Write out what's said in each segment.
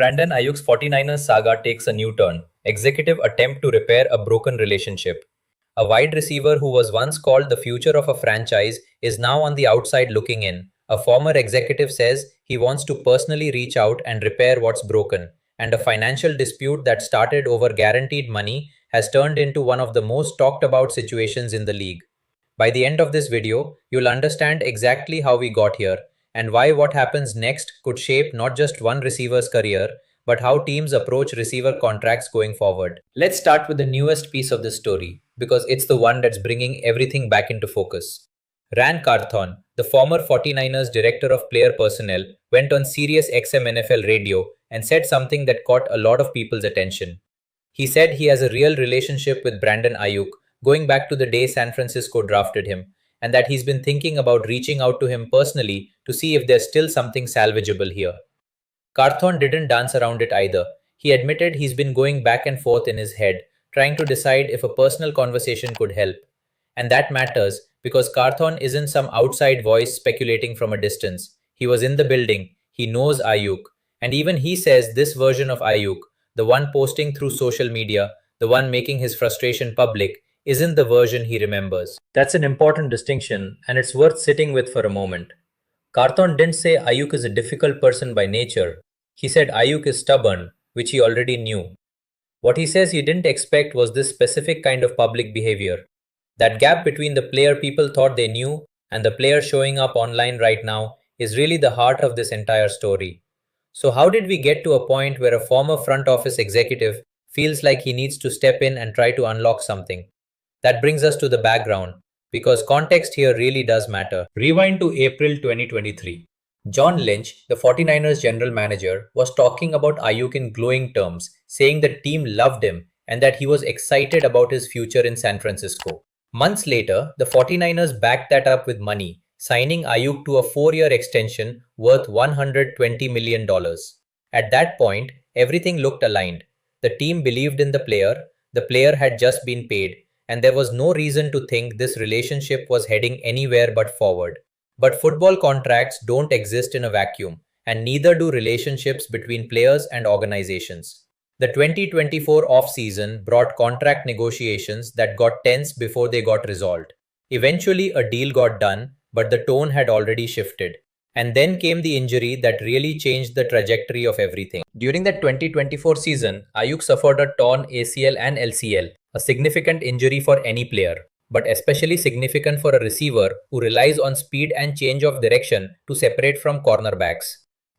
Brandon Aiyuk's 49ers saga takes a new turn. Executive attempt to repair a broken relationship. A wide receiver who was once called the future of a franchise is now on the outside looking in. A former executive says he wants to personally reach out and repair what's broken. And a financial dispute that started over guaranteed money has turned into one of the most talked about situations in the league. By the end of this video, you'll understand exactly how we got here and why what happens next could shape not just one receiver's career, but how teams approach receiver contracts going forward. Let's start with the newest piece of this story because it's the one that's bringing everything back into focus. Ran Carthon, the former 49ers director of player personnel, went on Sirius XM NFL radio and said something that caught a lot of people's attention. He said he has a real relationship with Brandon Aiyuk, going back to the day San Francisco drafted him, and that he's been thinking about reaching out to him personally to see if there's still something salvageable here. Carthon didn't dance around it either. He admitted he's been going back and forth in his head, trying to decide if a personal conversation could help. And that matters because Carthon isn't some outside voice speculating from a distance. He was in the building, he knows Aiyuk, and even he says this version of Aiyuk, the one posting through social media, the one making his frustration public, isn't the version he remembers. That's an important distinction, and it's worth sitting with for a moment. Carthon didn't say Aiyuk is a difficult person by nature. He said Aiyuk is stubborn, which he already knew. What he says he didn't expect was this specific kind of public behavior. That gap between the player people thought they knew and the player showing up online right now is really the heart of this entire story. So how did we get to a point where a former front office executive feels like he needs to step in and try to unlock something? That brings us to the background, because context here really does matter. Rewind to April 2023. John Lynch, the 49ers general manager, was talking about Aiyuk in glowing terms, saying the team loved him and that he was excited about his future in San Francisco. Months later, the 49ers backed that up with money, signing Aiyuk to a 4-year extension worth $120 million. At that point, everything looked aligned. The team believed in the player had just been paid, and there was no reason to think this relationship was heading anywhere but forward. But football contracts don't exist in a vacuum, and neither do relationships between players and organizations. The 2024 offseason brought contract negotiations that got tense before they got resolved. Eventually, a deal got done, but the tone had already shifted. And then came the injury that really changed the trajectory of everything. During that 2024 season, Aiyuk suffered a torn ACL and LCL, a significant injury for any player, but especially significant for a receiver who relies on speed and change of direction to separate from cornerbacks.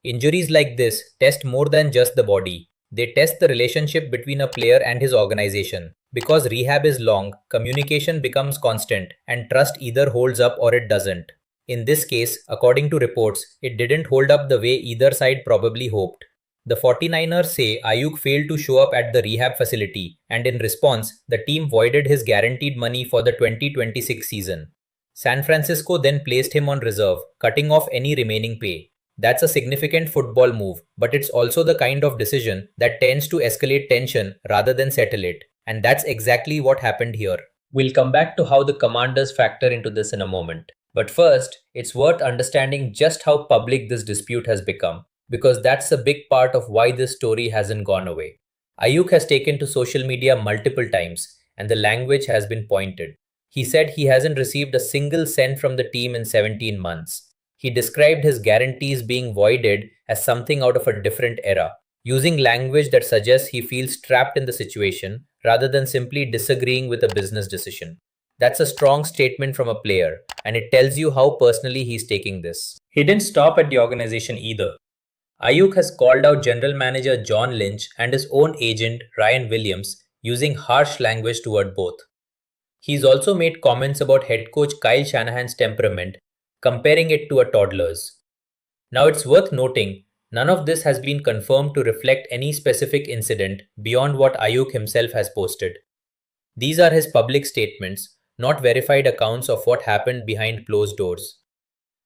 Injuries like this test more than just the body. They test the relationship between a player and his organization. Because rehab is long, communication becomes constant, and trust either holds up or it doesn't. In this case, according to reports, it didn't hold up the way either side probably hoped. The 49ers say Aiyuk failed to show up at the rehab facility, and in response, the team voided his guaranteed money for the 2026 season. San Francisco then placed him on reserve, cutting off any remaining pay. That's a significant football move, but it's also the kind of decision that tends to escalate tension rather than settle it. And that's exactly what happened here. We'll come back to how the Commanders factor into this in a moment. But first, it's worth understanding just how public this dispute has become, because that's a big part of why this story hasn't gone away. Aiyuk has taken to social media multiple times, and the language has been pointed. He said he hasn't received a single cent from the team in 17 months. He described his guarantees being voided as something out of a different era, using language that suggests he feels trapped in the situation rather than simply disagreeing with a business decision. That's a strong statement from a player, and it tells you how personally he's taking this. He didn't stop at the organization either. Aiyuk has called out general manager John Lynch and his own agent Ryan Williams, using harsh language toward both. He's also made comments about head coach Kyle Shanahan's temperament, comparing it to a toddler's. Now it's worth noting, none of this has been confirmed to reflect any specific incident beyond what Aiyuk himself has posted. These are his public statements, not verified accounts of what happened behind closed doors.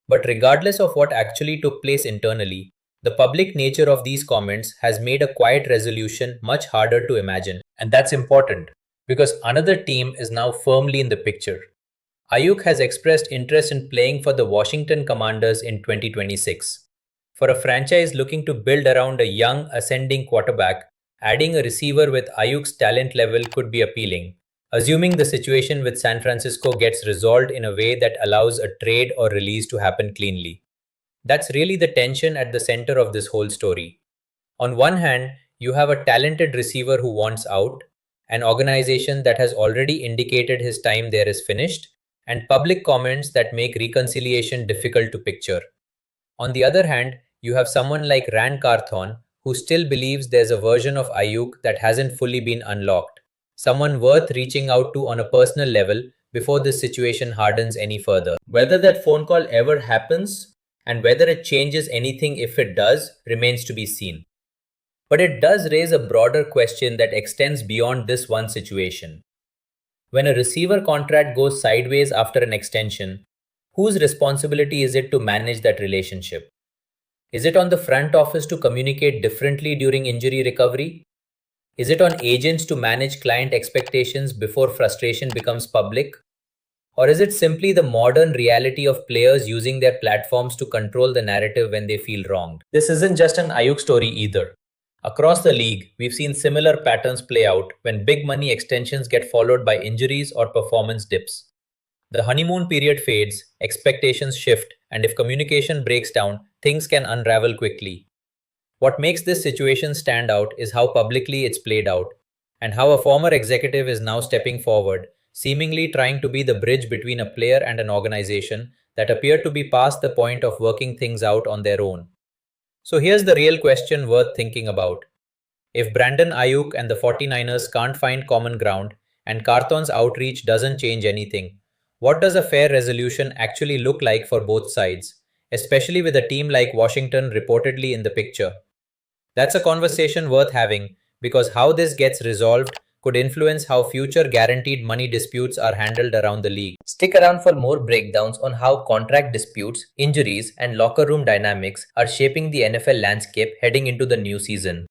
But regardless of what actually took place internally, the public nature of these comments has made a quiet resolution much harder to imagine. And that's important, because another team is now firmly in the picture. Aiyuk has expressed interest in playing for the Washington Commanders in 2026. For a franchise looking to build around a young, ascending quarterback, adding a receiver with Aiyuk's talent level could be appealing, assuming the situation with San Francisco gets resolved in a way that allows a trade or release to happen cleanly. That's really the tension at the center of this whole story. On one hand, you have a talented receiver who wants out, an organization that has already indicated his time there is finished, and public comments that make reconciliation difficult to picture. On the other hand, you have someone like Ran Carthon who still believes there's a version of Aiyuk that hasn't fully been unlocked, someone worth reaching out to on a personal level before this situation hardens any further. Whether that phone call ever happens and whether it changes anything if it does remains to be seen. But it does raise a broader question that extends beyond this one situation. When a receiver contract goes sideways after an extension, whose responsibility is it to manage that relationship? Is it on the front office to communicate differently during injury recovery? Is it on agents to manage client expectations before frustration becomes public? Or is it simply the modern reality of players using their platforms to control the narrative when they feel wronged? This isn't just an Ayuk story either. Across the league, we've seen similar patterns play out when big money extensions get followed by injuries or performance dips. The honeymoon period fades, expectations shift, and if communication breaks down, things can unravel quickly. What makes this situation stand out is how publicly it's played out, and how a former executive is now stepping forward, seemingly trying to be the bridge between a player and an organization that appeared to be past the point of working things out on their own. So here's the real question worth thinking about. If Brandon Ayuk and the 49ers can't find common ground, and Carthon's outreach doesn't change anything, what does a fair resolution actually look like for both sides, especially with a team like Washington reportedly in the picture? That's a conversation worth having because how this gets resolved could influence how future guaranteed money disputes are handled around the league. Stick around for more breakdowns on how contract disputes, injuries, and locker room dynamics are shaping the NFL landscape heading into the new season.